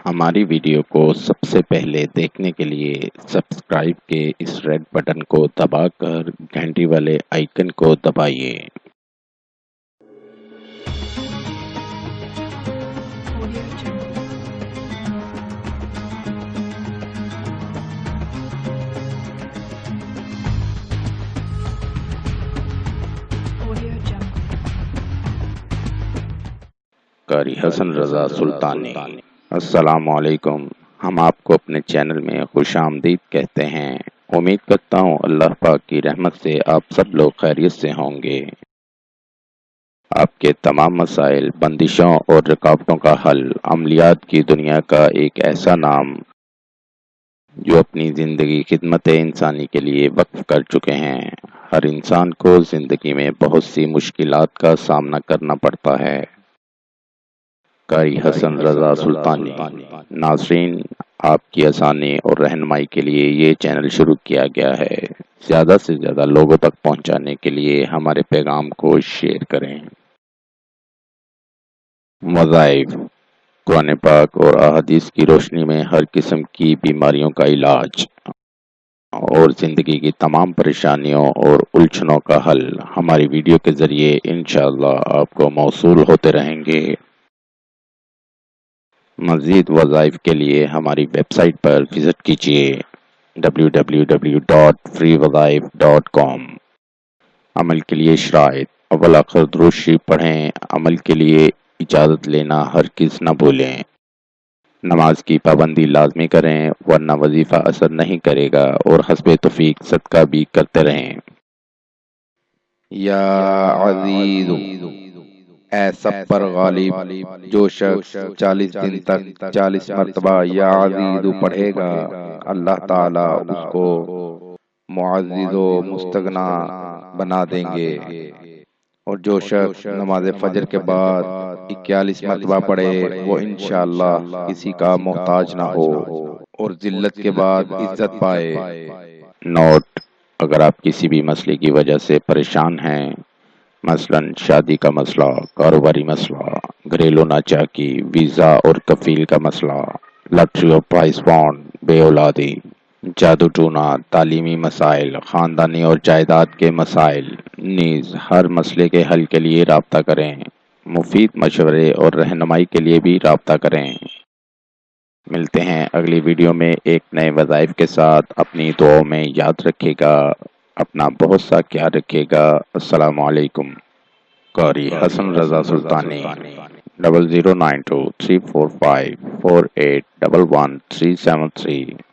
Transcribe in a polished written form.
ہماری ویڈیو کو سب سے پہلے دیکھنے کے لیے سبسکرائب کے اس ریڈ بٹن کو دبا کر گھنٹی والے آئیکن کو دبائیے۔ قاری حسن رضا سلطانی۔ السلام علیکم۔ ہم آپ کو اپنے چینل میں خوش آمدید کہتے ہیں۔ امید کرتا ہوں اللہ پاک کی رحمت سے آپ سب لوگ خیریت سے ہوں گے۔ آپ کے تمام مسائل، بندشوں اور رکاوٹوں کا حل، عملیات کی دنیا کا ایک ایسا نام جو اپنی زندگی خدمت انسانی کے لیے وقف کر چکے ہیں۔ ہر انسان کو زندگی میں بہت سی مشکلات کا سامنا کرنا پڑتا ہے۔ قاری حسن رضا سلطانی۔ ناظرین، آپ کی آسانی اور رہنمائی کے لیے یہ چینل شروع کیا گیا ہے۔ زیادہ سے زیادہ لوگوں تک پہنچانے کے لیے ہمارے پیغام کو شیئر کریں۔ وظائف، قرآن پاک اور احادیث کی روشنی میں ہر قسم کی بیماریوں کا علاج اور زندگی کی تمام پریشانیوں اور الجھنوں کا حل ہماری ویڈیو کے ذریعے انشاءاللہ آپ کو موصول ہوتے رہیں گے۔ مزید وظائف کے لیے ہماری ویب سائٹ پر وزٹ کیجیے www.freewazaif.com۔ عمل کے لیے شرائط: اول آخر درود شریف پڑھیں۔ عمل کے لیے اجازت لینا ہرگز نہ بھولیں۔ نماز کی پابندی لازمی کریں ورنہ وظیفہ اثر نہیں کرے گا، اور حسب توفیق صدقہ بھی کرتے رہیں۔ یا عزیز، اے سب پر غالب، جو شخص 40 دن تک 40 مرتبہ یا عزیز پڑھے گا، اللہ تعالیٰ اس کو معزز و مستغنا بنا دیں گے۔ اور جو شخص نماز فجر کے بعد 41 مرتبہ پڑھے، وہ انشاءاللہ کسی کا محتاج نہ ہو اور ذلت کے بعد عزت پائے۔ نوٹ: اگر آپ کسی بھی مسئلے کی وجہ سے پریشان ہیں، مثلا شادی کا مسئلہ، کاروباری مسئلہ، گھریلو ناچاکی، ویزا اور کفیل کا مسئلہ، لاٹری اور پرائز بانڈ، بے اولادی، جادو ٹونا، تعلیمی مسائل، خاندانی اور جائیداد کے مسائل، نیز ہر مسئلے کے حل کے لیے رابطہ کریں۔ مفید مشورے اور رہنمائی کے لیے بھی رابطہ کریں۔ ملتے ہیں اگلی ویڈیو میں ایک نئے وظائف کے ساتھ۔ اپنی دعاؤں میں یاد رکھے گا، اپنا بہت سا خیال رکھے گا۔ السلام علیکم۔ قاری حسن رضا سلطانی 00923454811373